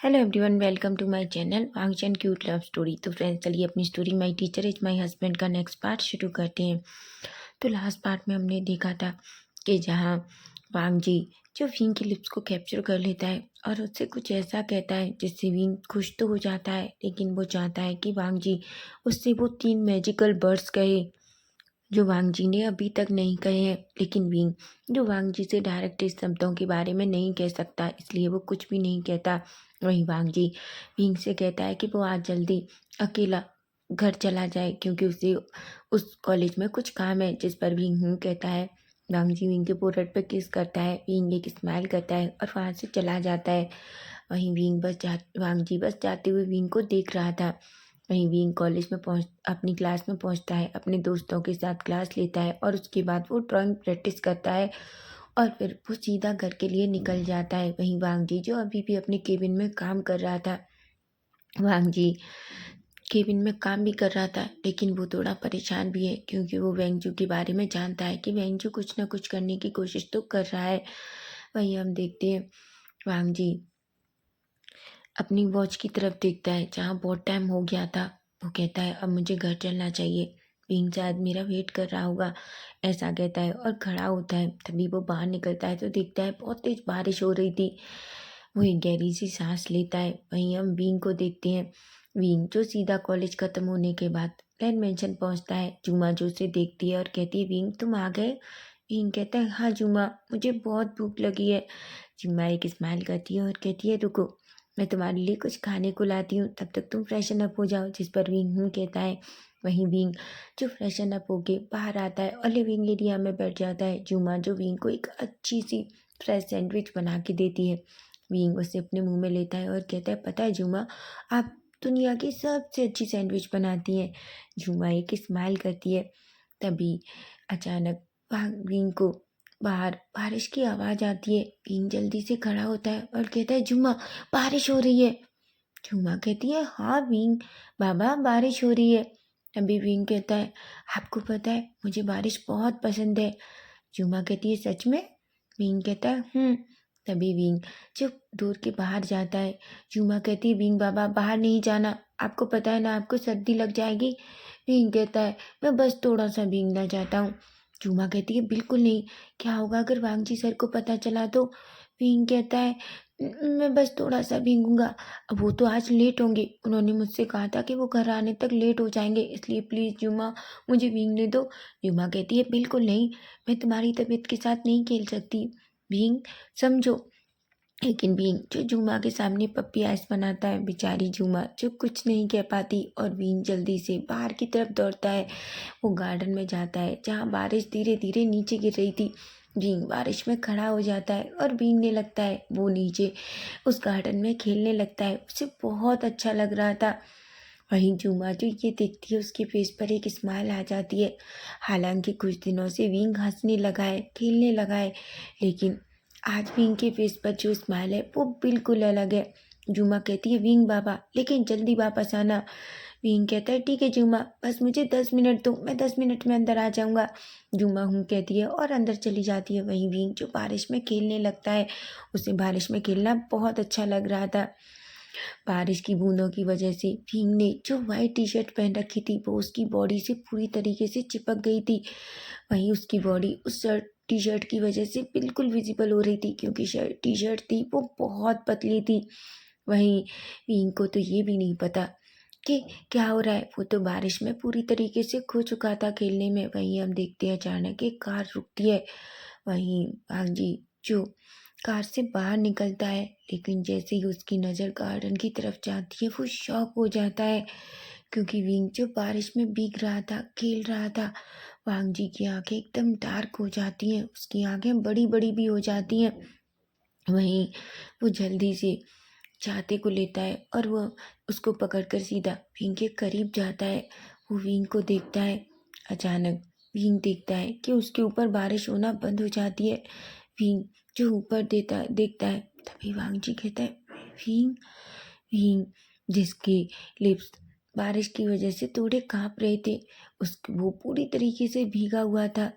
Hello everyone, welcome to my channel वांगचन cute love story. तो friends, चलिए अपनी story my teacher is my husband का next part शुरू करते हैं। तो लास्ट पार्ट में हमने देखा था कि जहाँ वांग जी जो विंग की लिप्स को कैप्चर कर लेता है और उससे कुछ ऐसा कहता है जिससे विंग खुश तो हो जाता है, लेकिन वो चाहता है कि वांग जी उससे वो 3 मैजिकल वर्ड्स कहे जो वांग जी ने अभी तक नहीं कहे हैं। लेकिन विंग जो वांग जी से डायरेक्ट इस शब्दों के बारे में नहीं कह सकता, इसलिए वो कुछ भी नहीं कहता। वहीं वांग जी विंग से कहता है कि वो आज जल्दी अकेला घर चला जाए, क्योंकि उसे उस कॉलेज में कुछ काम है, जिस पर विंग कहता है। वांग जी विंग के फोrehead पे किस करता है, विंग एक स्माइल करता है और वहाँ से चला जाता है। वहीं वांग जी बस जाते हुए विंग को देख रहा था। वहीं विंग कॉलेज में अपनी क्लास में पहुंचता है, अपने दोस्तों के साथ क्लास लेता है और उसके बाद वो ड्राइंग प्रैक्टिस करता है और फिर वो सीधा घर के लिए निकल जाता है। वहीं वांग जी जो अभी भी अपने केबिन में काम कर रहा था, वांग जी केबिन में काम भी कर रहा था, लेकिन वो थोड़ा परेशान भी है, क्योंकि वो वेंगजू के बारे में जानता है कि वेंगजू कुछ ना कुछ करने की कोशिश तो कर रहा है। वहीं हम देखते हैं वांग जी अपनी वॉच की तरफ देखता है जहाँ बहुत टाइम हो गया था। वो कहता है अब मुझे घर चलना चाहिए, विंग शायद मेरा वेट कर रहा होगा, ऐसा कहता है और खड़ा होता है। तभी वो बाहर निकलता है तो देखता है बहुत तेज बारिश हो रही थी। वो एक गहरी सी सांस लेता है। वहीं हम विंग को देखते हैं, विंग जो सीधा कॉलेज खत्म होने के बाद प्लान मेंशन पहुंचता है। जुमा जो उसे देखती है और कहती है विंग तुम आ गए। विंग कहता है हाँ जुमा, मुझे बहुत भूख लगी है। जुमा एक स्माइल करती है और कहती है रुको, मैं तुम्हारे लिए कुछ खाने को लाती हूँ, तब तक तुम फ्रेशन अप हो जाओ। जिस पर विंग कहता है। वहीं विंग जो फ्रेशन अप होके बाहर आता है और लिविंग एरिया में बैठ जाता है। जुमा जो विंग को एक अच्छी सी फ्रेश सैंडविच बना के देती है। विंग उसे अपने मुंह में लेता है और कहता है पता है जुमा, आप दुनिया की सबसे अच्छी सैंडविच बनाती हैं। जुमा एक स्माइल करती है। तभी अचानक विंग को बाहर बारिश की आवाज़ आती है। विंग जल्दी से खड़ा होता है और कहता है जुमा, बारिश हो रही है। जुमा कहती है हाँ विंग बाबा, बारिश हो रही है। अभी विंग कहता है आपको पता है मुझे बारिश बहुत पसंद है। जुमा कहती है सच में। विंग कहता है तभी विंग चुप दूर के बाहर जाता है। जुमा कहती है विंग बाबा बाहर नहीं जाना, आपको पता है ना आपको सर्दी लग जाएगी। विंग कहता है मैं बस थोड़ा सा भीगना चाहता हूँ। जुमा कहती है बिल्कुल नहीं, क्या होगा अगर वांग जी सर को पता चला तो। विंग कहता है मैं बस थोड़ा सा भीगूंगा, अब वो तो आज लेट होंगे, उन्होंने मुझसे कहा था कि वो घर आने तक लेट हो जाएंगे, इसलिए प्लीज़ जुमा मुझे भीगने दो। जुमा कहती है बिल्कुल नहीं, मैं तुम्हारी तबीयत के साथ नहीं खेल सकती, भींग समझो। लेकिन बीन जो झूमा के सामने पप्पी आइस बनाता है, बेचारी झूमा जो कुछ नहीं कह पाती और बीन जल्दी से बाहर की तरफ दौड़ता है। वो गार्डन में जाता है जहाँ बारिश धीरे धीरे नीचे गिर रही थी। बीन बारिश में खड़ा हो जाता है और भीगने लगता है। वो नीचे उस गार्डन में खेलने लगता है, उसे बहुत अच्छा लग रहा था। वहीं झूमा जो ये देखती है उसके फेस पर एक स्माइल आ जाती है। हालांकि कुछ दिनों से विंग हंसने लगा है, खेलने लगा है, लेकिन आज विंग के फेस पर जो स्माइल है वो बिल्कुल अलग है। जुमा कहती है विंग बाबा लेकिन जल्दी वापस आना। विंग कहता है ठीक है जुमा, बस मुझे 10 मिनट दो, मैं 10 मिनट में अंदर आ जाऊंगा। जुमा कहती है और अंदर चली जाती है। वहीं विंग जो बारिश में खेलने लगता है, उसे बारिश में खेलना बहुत अच्छा लग रहा था। बारिश की बूंदों की वजह से विंग ने जो वाइट टी शर्ट पहन रखी थी वो उसकी बॉडी से पूरी तरीके से चिपक गई थी। वहीं उसकी बॉडी उस टी शर्ट की वजह से बिल्कुल विजिबल हो रही थी, क्योंकि टी शर्ट थी वो बहुत पतली थी। वहीं विंग को तो ये भी नहीं पता कि क्या हो रहा है, वो तो बारिश में पूरी तरीके से खो चुका था खेलने में। वहीं हम देखते हैं अचानक एक कार रुकती है। वहीं हाँ जी जो कार से बाहर निकलता है, लेकिन जैसे ही उसकी नज़र गार्डन की तरफ जाती है वो शॉक हो जाता है, क्योंकि विंग जो बारिश में भीग रहा था, खेल रहा था। वांग जी की आंखें एकदम डार्क हो जाती हैं, उसकी आंखें बड़ी बड़ी भी हो जाती हैं। वहीं वो जल्दी से छाते को लेता है और वो उसको पकड़कर सीधा विंग के करीब जाता है। वो विंग को देखता है। अचानक विंग देखता है कि उसके ऊपर बारिश होना बंद हो जाती है। विंग जो ऊपर देखता है, तभी वांग जी कहता है विंग। विंग जिसके लिप्स बारिश की वजह से थोड़े कांप रहे थे, वो पूरी तरीके से भीगा हुआ था।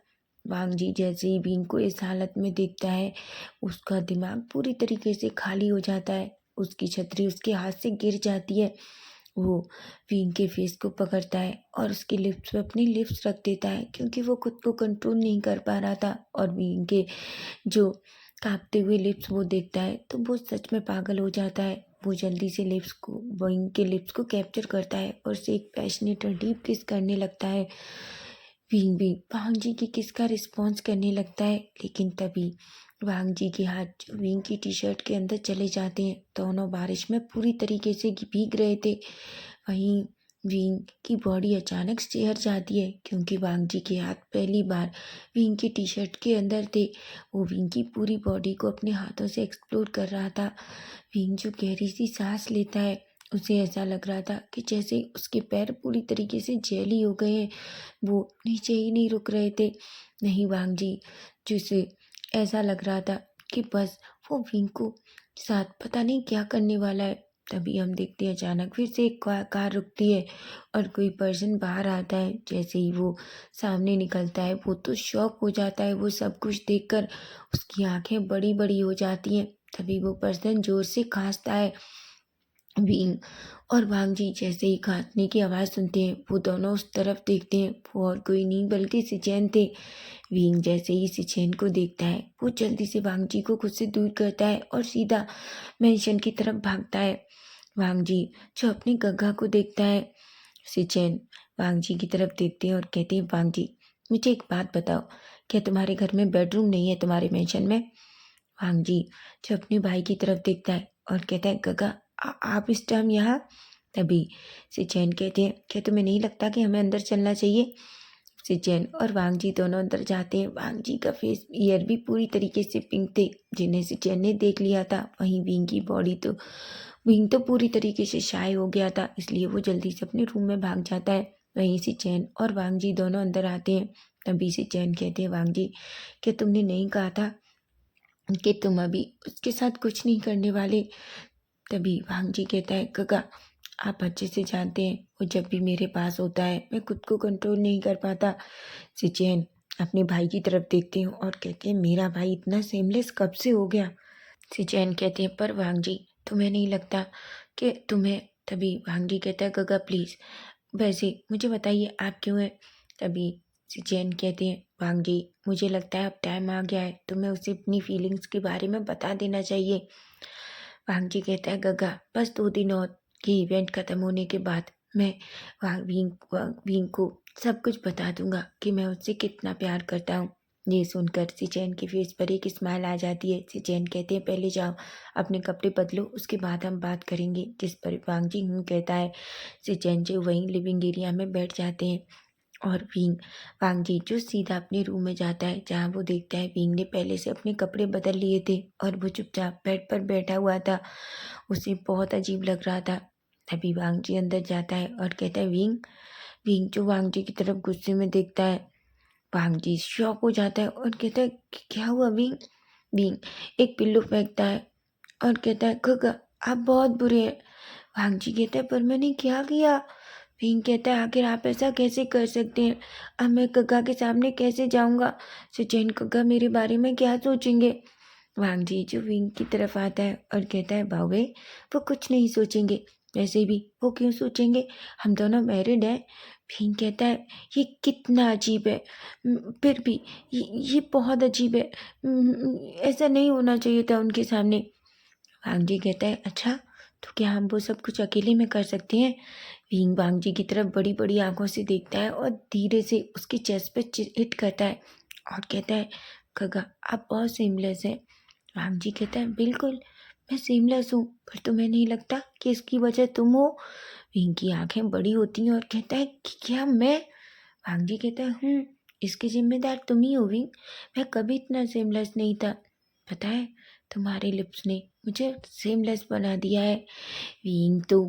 वांग जी जैसे ही विंग को इस हालत में देखता है, उसका दिमाग पूरी तरीके से खाली हो जाता है। उसकी छतरी उसके हाथ से गिर जाती है। वो विंग के फेस को पकड़ता है और उसके लिप्स पे अपनी लिप्स रख देता है, क्योंकि वो खुद को कंट्रोल नहीं कर पा रहा था। और विंग के जो कांपते हुए लिप्स वो देखता है तो वो सच में पागल हो जाता है। वो जल्दी से विंग के लिप्स को कैप्चर करता है और उसे एक पैशनेट और डीप किस करने लगता है। विंग भी वांग जी की किस का रिस्पॉन्स करने लगता है, लेकिन तभी वांग जी के हाथ जो विंग की टी शर्ट के अंदर चले जाते हैं। दोनों बारिश में पूरी तरीके से भीग रहे थे। वहीं विंग की बॉडी अचानक सिहर जाती है, क्योंकि वांग जी के हाथ पहली बार विंग की टी शर्ट के अंदर थे। वो विंग की पूरी बॉडी को अपने हाथों से एक्सप्लोर कर रहा था। विंग जो गहरी सी सांस लेता है, उसे ऐसा लग रहा था कि जैसे उसके पैर पूरी तरीके से जेली हो गए हैं। वो नीचे ही नहीं रुक रहे थे। नहीं, वांग जी जिसे ऐसा लग रहा था कि बस वो विंग को साथ पता नहीं क्या करने वाला है। तभी हम देखते हैं अचानक फिर से एक कार रुकती है और कोई पर्सन बाहर आता है। जैसे ही वो सामने निकलता है वो तो शॉक हो जाता है। वो सब कुछ देखकर उसकी आंखें बड़ी बड़ी हो जाती हैं। तभी वो पर्सन जोर से खांसता है। विंग और वांग जी जैसे ही खांसने की आवाज़ सुनते हैं वो दोनों उस तरफ देखते हैं। वो और कोई नहीं बल्कि सिचेन थे। विंग जैसे ही सिचेन को देखता है वो जल्दी से वांग जी को खुद से दूर करता है और सीधा मेंशन की तरफ भागता है। वांग जी जो अपनी गग्गा को देखता है, सिचेन वांग जी की तरफ देखते हैं और कहते हैं, वांग जी मुझे एक बात बताओ, क्या तुम्हारे घर में बेडरूम नहीं है तुम्हारे मेंशन में? वांग जी जो अपने भाई की तरफ देखता है और कहता है, गग्गा आप इस टाइम यहाँ? तभी सिचेन कहते हैं, क्या तुम्हें नहीं लगता कि हमें अंदर चलना चाहिए? सिचेन और वांग जी दोनों अंदर जाते हैं। वांग जी का फेस ईयर भी पूरी तरीके से पिंक थे, जिन्हें सिचेन ने देख लिया था। वहीं विंग तो पूरी तरीके से शाय हो गया था, इसलिए वो जल्दी से अपने रूम में भाग जाता है। वहीं सिचेन और वांग जी दोनों अंदर आते हैं। तभी सिचेन कहते हैं, वांग जी क्या तुमने नहीं कहा था कि तुम अभी उसके साथ कुछ नहीं करने वाले? तभी वांग जी कहता है, गगा आप अच्छे से जानते हैं वो जब भी मेरे पास होता है मैं खुद को कंट्रोल नहीं कर पाता। सिचेन अपने भाई की तरफ देखते हैं और कहते हैं, मेरा भाई इतना सेमलेस कब से हो गया? सिचेन कहते हैं, पर वांग जी तुम्हें नहीं लगता कि तुम्हें? तभी वांग जी कहता है, गगा प्लीज़ वैसे मुझे बताइए आप क्यों हैं? तभी सिचेन कहते हैं, वांग जी मुझे लगता है अब टाइम आ गया है, तुम्हें उसे अपनी फीलिंग्स के बारे में बता देना चाहिए। वांग जी कहता है, गगा बस 2 दिन और, ये इवेंट खत्म होने के बाद मैं विंग को सब कुछ बता दूंगा कि मैं उससे कितना प्यार करता हूँ। ये सुनकर सिचेन के फेस पर एक स्माइल आ जाती है। सिचेन कहते हैं, पहले जाओ अपने कपड़े बदलो, उसके बाद हम बात करेंगे। जिस पर वांग जी कहता है। सिचेन जो वहीं लिविंग एरिया में बैठ जाते हैं और वांग जी जो सीधा अपने रूम में जाता है, जहाँ वो देखता है विंग ने पहले से अपने कपड़े बदल लिए थे और वो चुपचाप बेड पर बैठा हुआ था। उसे बहुत अजीब लग रहा था। तभी वांग जी अंदर जाता है और कहता है, विंग विंग जो वांग जी की तरफ गुस्से में देखता है। वांग जी शॉक हो जाता है और कहता है, क्या हुआ विंग? विंग एक पिल्लो फेंकता है और कहता है, गगा आप बहुत बुरे हैं। वांग जी कहता है, पर मैंने क्या किया? विंग कहता है, आखिर आप ऐसा कैसे कर सकते हैं? अब मैं गगा के सामने कैसे जाऊंगा? सचिन गगा मेरे बारे में क्या सोचेंगे? वांग जी जो विंग की तरफ आता है और कहता है, बावे वो कुछ नहीं सोचेंगे, वैसे भी वो क्यों सोचेंगे, हम दोनों मैरिड हैं। विंग कहता है, ये कितना अजीब है। फिर भी ये बहुत अजीब है। ऐसा नहीं होना चाहिए था उनके सामने। वांग जी कहता है, अच्छा तो क्या हम वो सब कुछ अकेले में कर सकते हैं? विंग वांग जी की तरफ बड़ी बड़ी आंखों से देखता है और धीरे से उसके चेस्ट पे हिट करता है और कहता है, गगा आप बहुत सीमलेस हैं। वांग जी कहता है, बिल्कुल मैं सीमलेस हूँ, पर तुम्हें नहीं लगता कि इसकी वजह तुम हो? विंग की आंखें बड़ी होती हैं और कहता है कि क्या मैं? वांग जी कहता है, इसकी जिम्मेदार तुम ही हो विंग। मैं कभी इतना सेमलेस नहीं था। पता है तुम्हारे लिप्स ने मुझे सेमलेस बना दिया है। विंग तो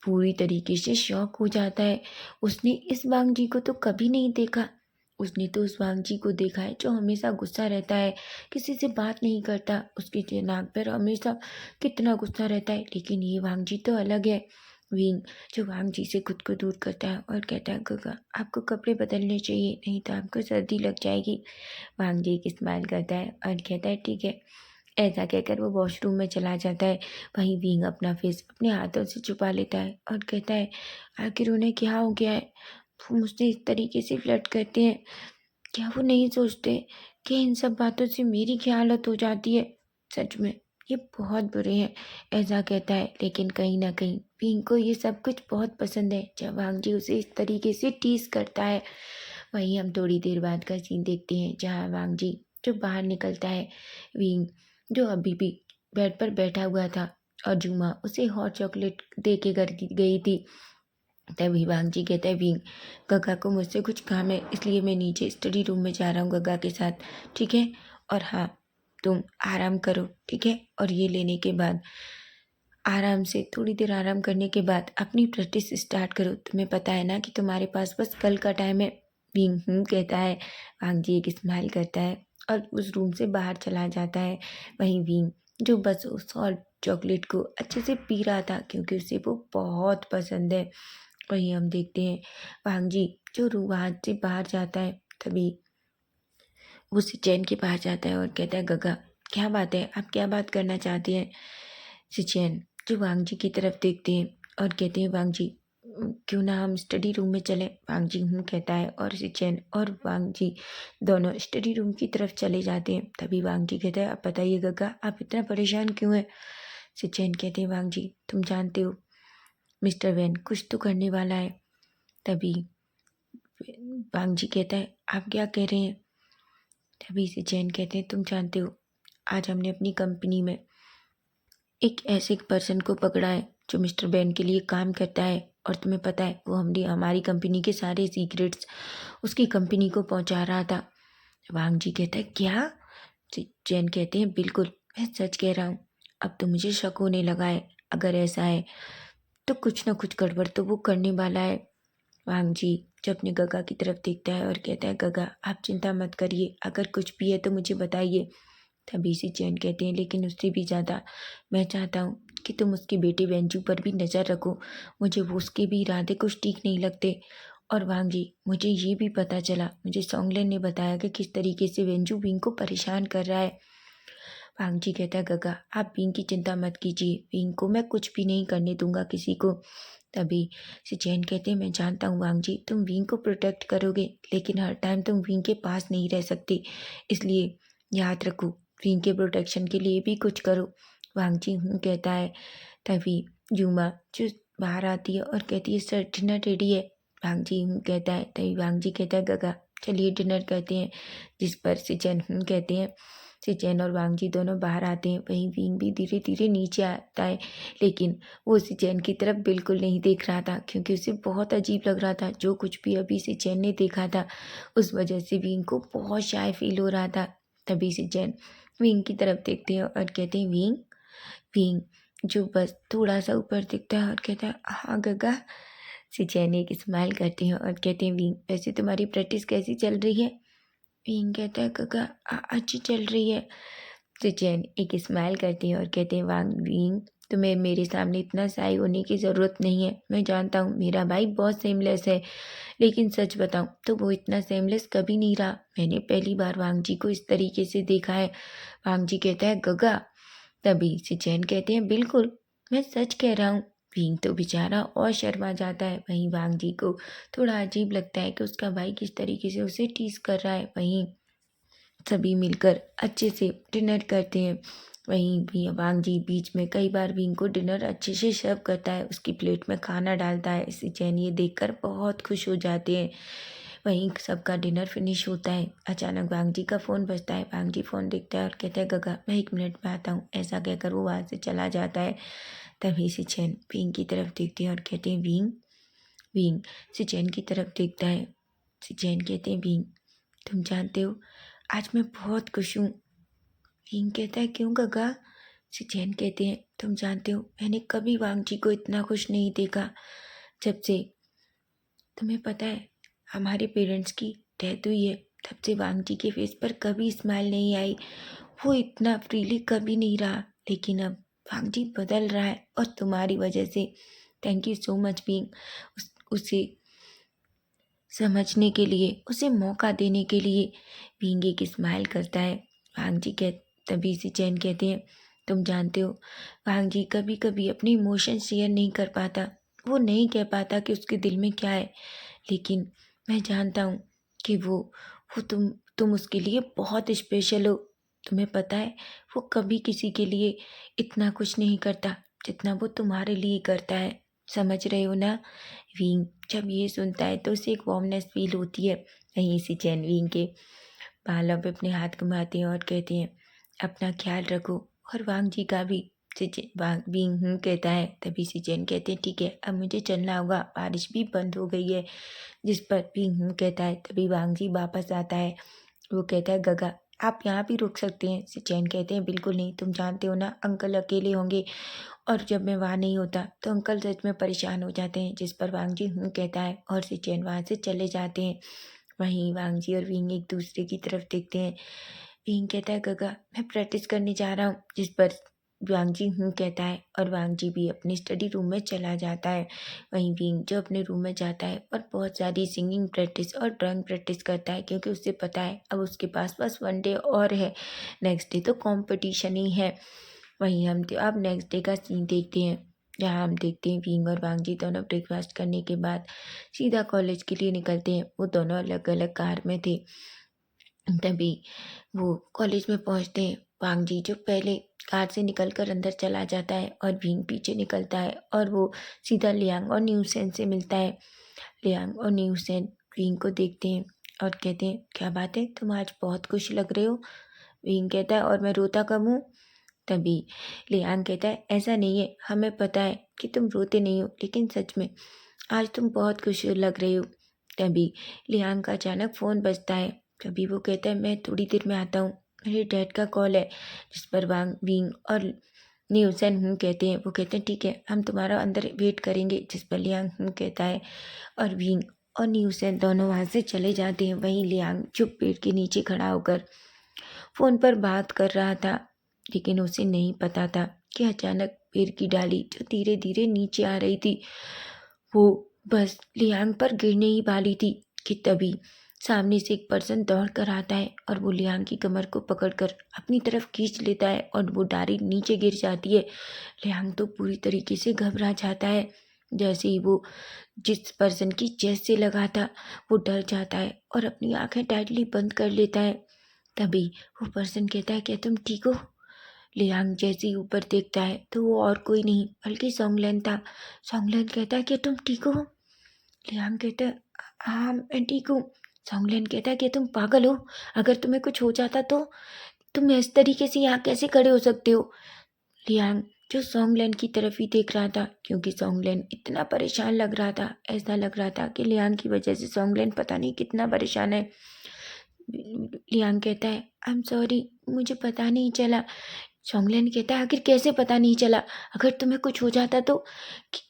पूरी तरीके से शॉक हो जाता है। उसने इस वांग जी को तो कभी नहीं देखा। उसने तो उस वांग जी को देखा है जो हमेशा गुस्सा रहता है, किसी से बात नहीं करता, उसके नाक पर हमेशा कितना गुस्सा रहता है। लेकिन ये वांग जी तो अलग है। विंग जो वांग जी से खुद को दूर करता है और कहता है, गगा आपको कपड़े बदलने चाहिए, नहीं तो आपको सर्दी लग जाएगी। वांग जी एक स्माइल करता है और कहता है, ठीक है ऐसा कहकर वो वॉशरूम में चला जाता है। वहीं विंग अपना फेस अपने हाथों से छुपा लेता है और कहता है, आखिर उन्हें क्या हो गया है? वो मुझसे इस तरीके से फ्लर्ट करते हैं। क्या वो नहीं सोचते कि इन सब बातों से मेरी क्या हालत हो जाती है? सच में ये बहुत बुरे हैं। ऐसा कहता है, लेकिन कहीं न कहीं विंग को ये सब कुछ बहुत पसंद है जब वांग जी उसे इस तरीके से टीज़ करता है। वहीं हम थोड़ी देर बाद का सीन देखते हैं जहाँ वांग जी जो बाहर निकलता है। विंग जो अभी भी बेड पर बैठा हुआ था और जूमा उसे हॉट चॉकलेट दे के घर गई थी। तभी वांग जी कहता है, विंग, गग्गा को मुझसे कुछ काम है, इसलिए मैं नीचे स्टडी रूम में जा रहा हूँ गग्गा के साथ, ठीक है? और हाँ, तुम आराम करो, ठीक है? और ये लेने के बाद आराम से थोड़ी देर आराम करने के बाद अपनी प्रैक्टिस स्टार्ट करो। तुम्हें पता है ना कि तुम्हारे पास बस कल का टाइम है। विंग कहता है। वांग जी एक स्माइल करता है और उस रूम से बाहर चला जाता है। वहीं विंग जो बस उस हॉट चॉकलेट को अच्छे से पी रहा था क्योंकि उसे वो बहुत पसंद है। वहीं हम देखते हैं वांग जी जो वहाँ से बाहर जाता है। तभी वो सिचैन के पास जाता है और कहता है, गगा, क्या बात है? आप क्या बात करना चाहती हैं? सिचैन जो वांग जी की तरफ देखते हैं और कहते हैं, वांग जी, क्यों ना हम स्टडी रूम में चलें? वांग जी कहता है और सिचैन और वांग जी दोनों स्टडी रूम की तरफ चले जाते हैं। तभी वांग जी कहता है, अब बताइए गगा, आप इतना परेशान क्यों हैं? सिचैन कहते हैं, वांग जी, तुम जानते हो मिस्टर वैन कुछ तो करने वाला है। तभी वांग जी कहता है, आप क्या कह रहे हैं? तभी सिचैन कहते हैं, तुम जानते हो आज हमने अपनी कंपनी में एक ऐसे पर्सन को पकड़ा है जो मिस्टर बैन के लिए काम करता है और तुम्हें पता है वो हमने हमारी कंपनी के सारे सीक्रेट्स उसकी कंपनी को पहुंचा रहा था। वांग जी कहता है, क्या? जैन कहते हैं, बिल्कुल, मैं सच कह रहा हूँ। अब तो मुझे शक होने लगा है। अगर ऐसा है तो कुछ ना कुछ गड़बड़ तो वो करने वाला है। वांग जी जो अपने गगा की तरफ देखता है और कहता है, गगा, आप चिंता मत करिए, अगर कुछ भी है तो मुझे बताइए। तभी से चैन कहते हैं, लेकिन उससे भी ज़्यादा मैं चाहता हूँ कि तुम उसके बेटे वेंजू पर भी नज़र रखो। मुझे वो उसके भी इरादे कुछ ठीक नहीं लगते। और वांग जी, मुझे ये भी पता चला, मुझे सोंगलेन ने बताया कि किस तरीके से वेंजू विंग को परेशान कर रहा है। वांग जी कहता है, गगा, आप विंग की चिंता मत कीजिए, विंग को मैं कुछ भी नहीं करने दूंगा किसी को। तभी सिचैन कहते हैं, मैं जानता हूँ वांग जी, तुम विंग को प्रोटेक्ट करोगे, लेकिन हर टाइम तुम विंग के पास नहीं रह सकती, इसलिए याद रखो, विंग के प्रोटेक्शन के लिए भी कुछ करो। वांग जी कहता है। तभी यूमा जो बाहर आती है और कहती है, सर डिनर रेडी है। वांग जी कहता है। तभी वांग जी कहता है, गगा, चलिए डिनर करते हैं। जिस पर सिचैन कहते हैं। सिचैन और वांग जी दोनों बाहर आते हैं। वहीं विंग भी धीरे धीरे नीचे आता है, लेकिन वो सिचैन की तरफ बिल्कुल नहीं देख रहा था क्योंकि उसे बहुत अजीब लग रहा था जो कुछ भी अभी सिचैन ने देखा था। उस वजह से विंग को बहुत शाय फील हो रहा था। तभी सिचैन विंग की तरफ देखते हैं और कहते हैं, विंग, विंग जो बस थोड़ा सा ऊपर दिखता है और कहता है, हाँ गगा। सिचैन एक स्माइल करते हैं और कहते हैं, विंग, वैसे तुम्हारी प्रैक्टिस कैसी चल रही है? विंग कहता है, गगा, अच्छी चल रही है। सिचैन एक स्माइल करती है और कहते हैं, वांग विंग, तुम्हें मेरे सामने इतना साई होने की ज़रूरत नहीं है। मैं जानता हूँ मेरा भाई बहुत सेमलेस है, लेकिन सच बताऊँ तो वो इतना सेमलेस कभी नहीं रहा। मैंने पहली बार वांग जी को इस तरीके से देखा है। वांग जी कहता है, गगा। तभी सिचैन कहते हैं, बिल्कुल, मैं सच कह रहा हूँ। विंग तो बेचारा और शर्मा जाता है। वहीं वांग जी को थोड़ा अजीब लगता है कि उसका भाई किस तरीके से उसे टीज कर रहा है। वहीं सभी मिलकर अच्छे से डिनर करते हैं। वहीं भी वांग जी बीच में कई बार विंग को डिनर अच्छे से सर्व करता है, उसकी प्लेट में खाना डालता है। सिचैन ये देखकर बहुत खुश हो जाते हैं। वहीं सबका डिनर फिनिश होता है। अचानक वांग जी का फ़ोन बजता है। वांग जी फ़ोन देखता है और कहता है, गगा, मैं 1 मिनट में आता हूँ। ऐसा कहकर वो वहाँ से चला जाता है। तभी सिचैन विंग की तरफ देखते हैं और कहते हैं, विंग, विंग सिचैन की तरफ देखता है। सिचैन कहते हैं, विंग, तुम जानते हो आज मैं बहुत खुश हूँ। विंग कहता है, क्यों गगा? सिचैन कहते हैं, तुम जानते हो मैंने कभी वांग जी को इतना खुश नहीं देखा। जब से तुम्हें पता है हमारे पेरेंट्स की डेथ हुई है, तब से वांग जी के फेस पर कभी स्माइल नहीं आई। वो इतना फ्रीली कभी नहीं रहा, लेकिन अब वांग जी बदल रहा है और तुम्हारी वजह से। Thank you so much being उसे समझने के लिए, उसे मौका देने के लिए। बीइंग एक स्माइल करता है। वांग जी तभी सिचैन कहते हैं, तुम जानते हो वांग जी कभी कभी अपने इमोशन शेयर नहीं कर पाता, वो नहीं कह पाता कि उसके दिल में क्या है, लेकिन मैं जानता हूँ कि वो तुम उसके लिए बहुत स्पेशल हो। तुम्हें पता है वो कभी किसी के लिए इतना कुछ नहीं करता जितना वो तुम्हारे लिए करता है, समझ रहे हो ना। विंग जब ये सुनता है तो उसे एक वार्मनेस फील होती है। वहीं से चैन विंग के बालों पे अपने हाथ घुमाते हैं और कहते हैं, अपना ख्याल रखो, और वांग जी का भी। वांग विंग कहता है। तभी सिचैन कहते हैं, ठीक है अब मुझे चलना होगा, बारिश भी बंद हो गई है। जिस पर विंग कहता है। तभी वांग जी वापस आता है। वो कहता है, गगा आप यहाँ भी रुक सकते हैं। सिचैन कहते हैं, बिल्कुल नहीं, तुम जानते हो ना अंकल अकेले होंगे, और जब मैं वहाँ नहीं होता तो अंकल सच में परेशान हो जाते हैं। जिस पर वांग जी कहता है और सिचैन वहाँ से चले जाते हैं। वहीं वांग जी और विंग एक दूसरे की तरफ देखते हैं। विंग कहता है, गगा मैं प्रैक्टिस करने जा रहा हूँ। जिस पर वांग जी कहता है और वांग जी भी अपनी स्टडी रूम में चला जाता है। वहीं विंग जो अपने रूम में जाता है और बहुत सारी सिंगिंग प्रैक्टिस और ड्राइंग प्रैक्टिस करता है, क्योंकि उसे पता है अब उसके पास बस 1 डे और है, नेक्स्ट डे तो कंपटीशन ही है। वहीं हम तो अब नेक्स्ट डे का सीन देखते हैं, जहाँ हम देखते हैं विंग और वांग जी दोनों ब्रेकफास्ट करने के बाद सीधा कॉलेज के लिए निकलते हैं। वो दोनों अलग अलग कार में थे। तभी वो कॉलेज में पहुंचते हैं। वांग जी जो पहले कार से निकलकर अंदर चला जाता है और विंग पीछे निकलता है, और वो सीधा लियांग और न्यूसेन से मिलता है। लियांग और न्यूसेन विंग को देखते हैं और कहते हैं, क्या बात है तुम आज बहुत खुश लग रहे हो। विंग कहता है, और मैं रोता कब हूँ। तभी लियांग कहता है, ऐसा नहीं है, हमें पता है कि तुम रोते नहीं हो, लेकिन सच में आज तुम बहुत खुश लग रहे हो। तभी लियांग का अचानक फ़ोन बजता है। तभी वो कहता है, मैं थोड़ी देर में आता हूँ, मेरे डैड का कॉल है। जिस पर वांग विंग और न्यूसन कहते हैं। वो कहते हैं, ठीक है हम तुम्हारा अंदर वेट करेंगे। जिस पर लियांग कहता है, और विंग और न्यूसन दोनों वहाँ से चले जाते हैं। वहीं लियांग चुप पेड़ के नीचे खड़ा होकर फ़ोन पर बात कर रहा था, लेकिन उसे नहीं पता था कि अचानक पेड़ की डाली जो धीरे धीरे नीचे आ रही थी, वो बस लियांग पर गिरने ही वाली थी कि तभी सामने से एक पर्सन दौड़ कर आता है और वो लियांग की कमर को पकड़कर अपनी तरफ खींच लेता है और वो डाली नीचे गिर जाती है। लियांग तो पूरी तरीके से घबरा जाता है। जैसे ही वो जिस पर्सन की चेस्ट से लगा था, वो डर जाता है और अपनी आंखें टाइटली बंद कर लेता है। तभी वो पर्सन कहता है, क्या तुम ठीक हो। लियांग जैसे ही ऊपर देखता है तो वो और कोई नहीं बल्कि सोंगलेन था। सोंगलेन कहता है, क्या तुम ठीक हो। लियांग कहता है, हाँ मैं ठीक हूँ। सोंगलेन कहता है, क्या तुम पागल हो, अगर तुम्हें कुछ हो जाता तो तुम इस तरीके से यहाँ कैसे खड़े हो सकते हो। लियांग जो सोंगलेन की तरफ ही देख रहा था, क्योंकि सोंगलेन इतना परेशान लग रहा था, ऐसा लग रहा था कि लियांग की वजह से सोंगलेन पता नहीं कितना परेशान है। लियांग कहता है, आई एम सॉरी, मुझे पता नहीं चला। सोंगलेन कहता है, आखिर कैसे पता नहीं चला, अगर तुम्हें कुछ हो जाता तो।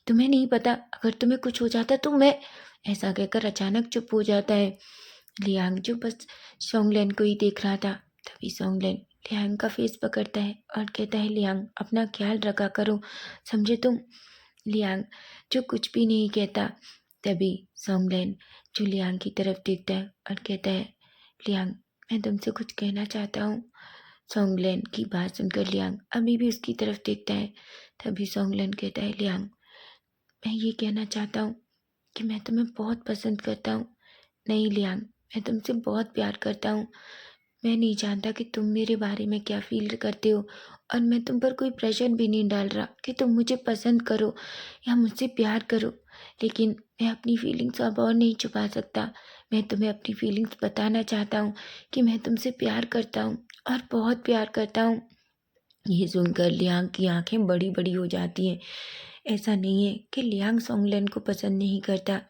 तुम्हें नहीं पता, अगर तुम्हें कुछ हो जाता तो मैं। ऐसा कहकर अचानक चुप हो जाता है। लियांग जो बस सोंगलेन को ही देख रहा था। तभी सोंगलेन लियांग का फेस पकड़ता है और कहता है, लियांग अपना ख्याल रखा करो, समझे तुम। लियांग जो कुछ भी नहीं कहता। तभी सोंगलेन जो लियांग की तरफ देखता है और कहता है, लियांग मैं तुमसे कुछ कहना चाहता हूँ। सोंगलेन की बात सुनकर लियांग अभी भी उसकी तरफ देखता है। तभी सोंगलेन कहता है, लियांग मैं ये कहना चाहता हूँ कि मैं तुम्हें बहुत पसंद करता हूँ। नहीं लियांग, मैं तुमसे बहुत प्यार करता हूँ। मैं नहीं जानता कि तुम मेरे बारे में क्या फील करते हो, और मैं तुम पर कोई प्रेशर भी नहीं डाल रहा कि तुम मुझे पसंद करो या मुझसे प्यार करो, लेकिन मैं अपनी फीलिंग्स अब और नहीं छुपा सकता। मैं तुम्हें अपनी फीलिंग्स बताना चाहता हूँ कि मैं तुमसे प्यार करता हूँ और बहुत प्यार करता हूँ। ये सुनकर लियांग की आंखें बड़ी बड़ी हो जाती हैं। ऐसा नहीं है कि लियांग सोंगलेन को पसंद नहीं करता।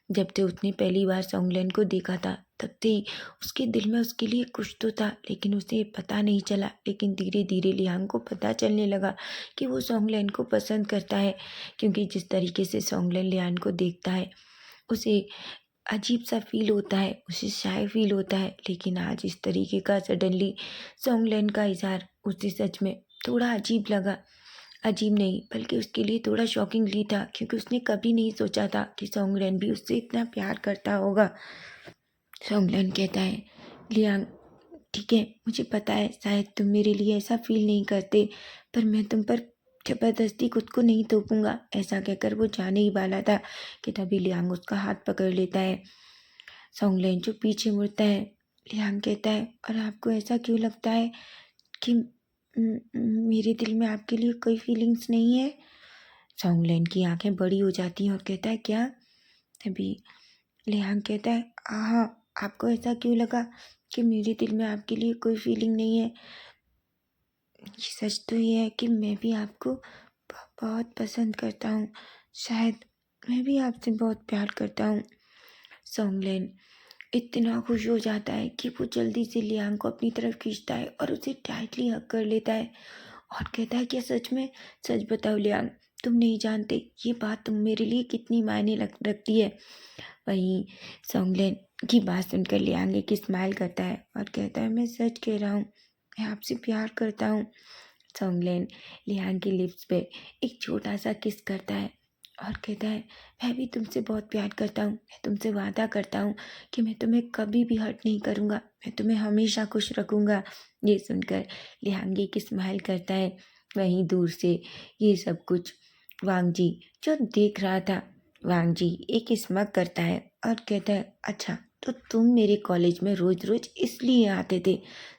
जब से उसने पहली बार सोंगलेन को देखा था, तब से ही उसके दिल में उसके लिए कुछ तो था, लेकिन उसे पता नहीं चला। लेकिन धीरे धीरे लियांग को पता चलने लगा कि वो सोंगलेन को पसंद करता है, क्योंकि जिस तरीके से सोंगलेन लियांग को देखता है उसे अजीब सा फील होता है, उसे शाय फील होता है। लेकिन आज इस तरीके का सडनली सोंगलेन का इज़हार उसे सच में थोड़ा अजीब लगा। अजीब नहीं बल्कि उसके लिए थोड़ा शॉकिंगली था, क्योंकि उसने कभी नहीं सोचा था कि सोंगलेन भी उससे इतना प्यार करता होगा। सोंगलेन कहता है, लियांग ठीक है, मुझे पता है शायद तुम मेरे लिए ऐसा फ़ील नहीं करते, पर मैं तुम पर ज़बरदस्ती खुद को नहीं थोपूँगा। ऐसा कहकर वो जाने ही वाला था कि तभी लियांग उसका हाथ पकड़ लेता है। सोंगलेन जो पीछे मुड़ता है, लियांग कहता है, और आपको ऐसा क्यों लगता है कि मेरे दिल में आपके लिए कोई फीलिंग्स नहीं है? सोंगलेन की आंखें बड़ी हो जाती हैं और कहता है, क्या? तभी लियांग कहता है, हाँ, आपको ऐसा क्यों लगा कि मेरे दिल में आपके लिए कोई फीलिंग नहीं है? सच तो ये है कि मैं भी आपको बहुत पसंद करता हूँ। शायद मैं भी आपसे बहुत प्यार करता हूँ। सोंगलेन इतना खुश हो जाता है कि वो जल्दी से लियांग को अपनी तरफ खींचता है और उसे टाइटली हग कर लेता है और कहता है, क्या सच में? सच बताओ लियांग, तुम नहीं जानते ये बात तुम मेरे लिए कितनी मायने रखती है। वहीं सोंगलेन की बात सुनकर लियांग एक स्माइल करता है और कहता है, मैं सच कह रहा हूँ, मैं आपसे प्यार करता हूँ। सोंगलेन लियांग की लिप्स पे एक छोटा सा किस करता है और कहता है, मैं भी तुमसे बहुत प्यार करता हूँ। मैं तुमसे वादा करता हूँ कि मैं तुम्हें कभी भी हर्ट नहीं करूँगा, मैं तुम्हें हमेशा खुश रखूँगा। ये सुनकर लियांग एक स्माइल करता है। वहीं दूर से ये सब कुछ वांगजी जो देख रहा था, वांगजी एक स्मग करता है और कहता है, अच्छा तो तुम मेरे कॉलेज में रोज रोज इसलिए आते थे,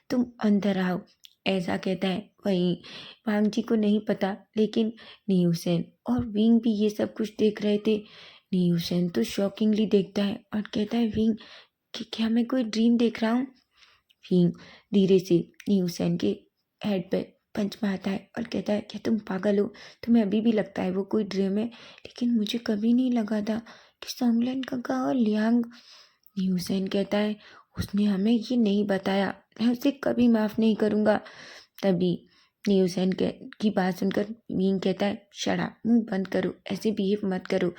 तुम अंदर आओ, ऐसा कहता है। वहीं वांगजी को नहीं पता, लेकिन नियुसेन और विंग भी ये सब कुछ देख रहे थे। नियुसेन तो शॉकिंगली देखता है और कहता है, विंग कि क्या मैं कोई ड्रीम देख रहा हूँ? विंग धीरे से नियुसेन के हेड पे पंच मारता है और कहता है, क्या तुम पागल हो? तुम्हें अभी भी लगता है वो कोई ड्रीम है? लेकिन मुझे कभी नहीं लगा था कि सोंगलेन काका और लियांग। नियुसेन कहता है, उसने हमें ये नहीं बताया, मैं उसे कभी माफ़ नहीं करूँगा। तभी न्यूसेन की बात सुनकर विंग कहता है, शड़ा मुंह बंद करो, ऐसे बिहेव मत करो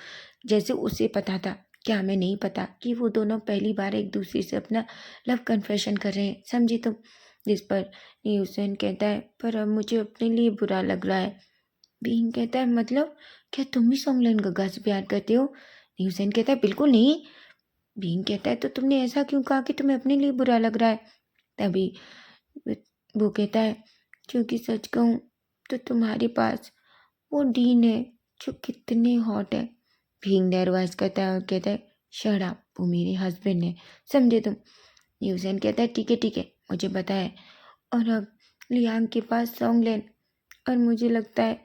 जैसे उसे पता था। क्या हमें नहीं पता कि वो दोनों पहली बार एक दूसरे से अपना लव कन्फेशन कर रहे हैं, समझे तुम? जिस पर न्यूसेन कहता है, पर अब मुझे अपने लिए बुरा लग रहा है। विंग कहता है, मतलब क्या तुम भी सोंगलेन गग्गा से प्यार करते हो? न्यूसेन कहता है, बिल्कुल नहीं। विंग कहता है, तो तुमने ऐसा क्यों कहा कि तुम्हें अपने लिए बुरा लग रहा है? तभी वो कहता है, क्योंकि सच कहूँ तो तुम्हारे पास वो डीन है जो कितने हॉट है। भींग नर्वस करता है और कहता है, शट अप, वो मेरे हस्बैंड है, समझे तुम? न्यूसेन कहता है, ठीक है मुझे पता है। और अब लियांग के पास सोंगलेन, और मुझे लगता है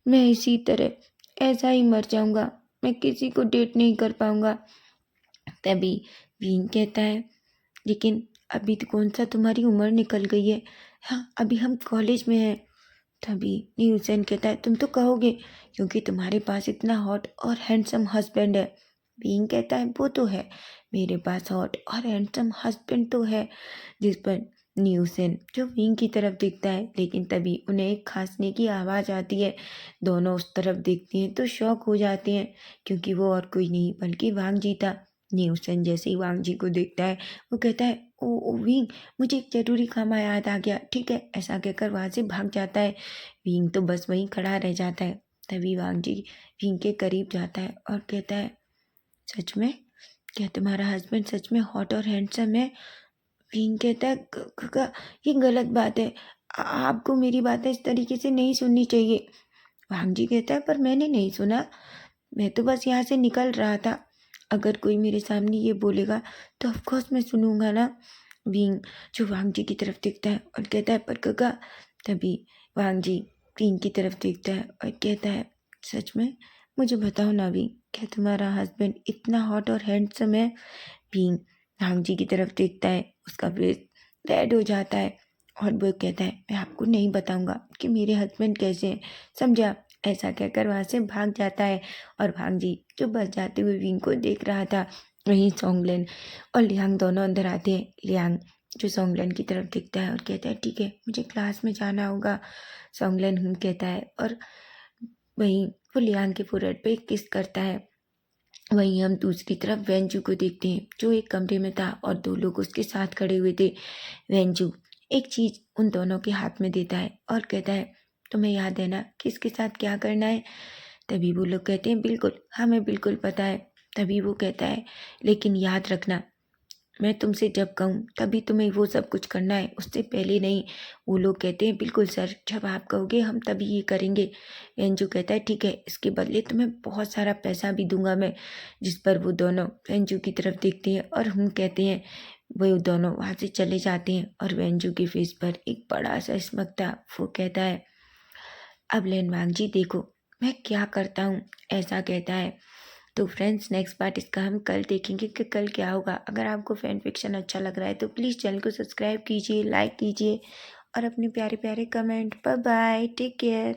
मैं इसी तरह ऐसा ही मर जाऊंगा, मैं किसी को डेट नहीं कर पाऊंगा। तभी भींग कहता है, लेकिन अभी तो कौन सा तुम्हारी उम्र निकल गई है, हाँ अभी हम कॉलेज में हैं। तभी न्यूसेन कहता है, तुम तो कहोगे क्योंकि तुम्हारे पास इतना हॉट और हैंडसम हस्बैंड है। बीइंग कहता है, वो तो है, मेरे पास हॉट और हैंडसम हस्बैंड तो है। जिस पर न्यूसेन जो विंग की तरफ देखता है, लेकिन तभी उन्हें एक खांसने की आवाज़ आती है। दोनों उस तरफ देखती हैं तो शॉक हो जाते हैं, क्योंकि वो और कोई नहीं बल्कि वांग जी था। न्यूसेन जैसे ही वांग जी को देखता है, वो कहता है, ओ विंग, मुझे एक जरूरी काम याद आ गया, ठीक है, ऐसा कहकर वहाँ से भाग जाता है। विंग तो बस वहीं खड़ा रह जाता है। तभी वांग जी विंग के करीब जाता है और कहता है, सच में? क्या तुम्हारा हस्बैंड सच में हॉट और हैंडसम है? विंग कहता है, ये गलत बात है, आपको मेरी बातें इस तरीके से नहीं सुननी चाहिए। वांग जी कहता है, पर मैंने नहीं सुना, मैं तो बस यहाँ से निकल रहा था, अगर कोई मेरे सामने ये बोलेगा तो ऑफकोर्स मैं सुनूंगा ना। विंग जो वांग जी की तरफ देखता है और कहता है, पर काका। तभी वांग जी विंग की तरफ देखता है और कहता है, सच में? मुझे बताओ ना विंग, क्या तुम्हारा हस्बैंड इतना हॉट और हैंडसम है? विंग वांग जी की तरफ देखता है, उसका फेस रेड हो जाता है और वो कहता है, मैं आपको नहीं बताऊंगा कि मेरे हस्बैंड कैसे हैं, समझा? ऐसा कहकर वहाँ से भाग जाता है। और भांग जी जो बस जाते हुए विंग को देख रहा था, वहीं सोंगलेन और लियांग दोनों अंदर आते हैं। लियांग जो सोंगलेन की तरफ देखता है और कहता है, ठीक है, मुझे क्लास में जाना होगा। सोंगलेन कहता है और वहीं वो लियांग के फोrehead पे किस करता है। वहीं हम दूसरी तरफ वेंजू को देखते हैं, जो एक कमरे में था और दो लोग उसके साथ खड़े हुए थे। वेंजू एक चीज उन दोनों के हाथ में देता है और कहता है, तुम्हें याद है ना किसके साथ क्या करना है? तभी वो लोग कहते हैं, बिल्कुल, हमें बिल्कुल पता है। तभी वो कहता है, लेकिन याद रखना, मैं तुमसे जब कहूँ तभी तुम्हें वो सब कुछ करना है, उससे पहले नहीं। वो लोग कहते हैं बिल्कुल सर, जब आप कहोगे हम तभी ये करेंगे। अंजू कहता है ठीक है, इसके बदले तुम्हें बहुत सारा पैसा भी दूंगा मैं। जिस पर वो दोनों अंजू की तरफ देखते हैं और हम कहते हैं वो दोनों वहाँ से चले जाते हैं। और अंजू के फेस पर एक बड़ा सा स्मकता, वो कहता है अब लेनवांग जी देखो मैं क्या करता हूँ, ऐसा कहता है। तो फ्रेंड्स नेक्स्ट पार्ट इसका हम कल देखेंगे कि कल क्या होगा। अगर आपको फैन फिक्शन अच्छा लग रहा है तो प्लीज़ चैनल को सब्सक्राइब कीजिए, लाइक कीजिए और अपने प्यारे प्यारे comment. Bye bye, take care.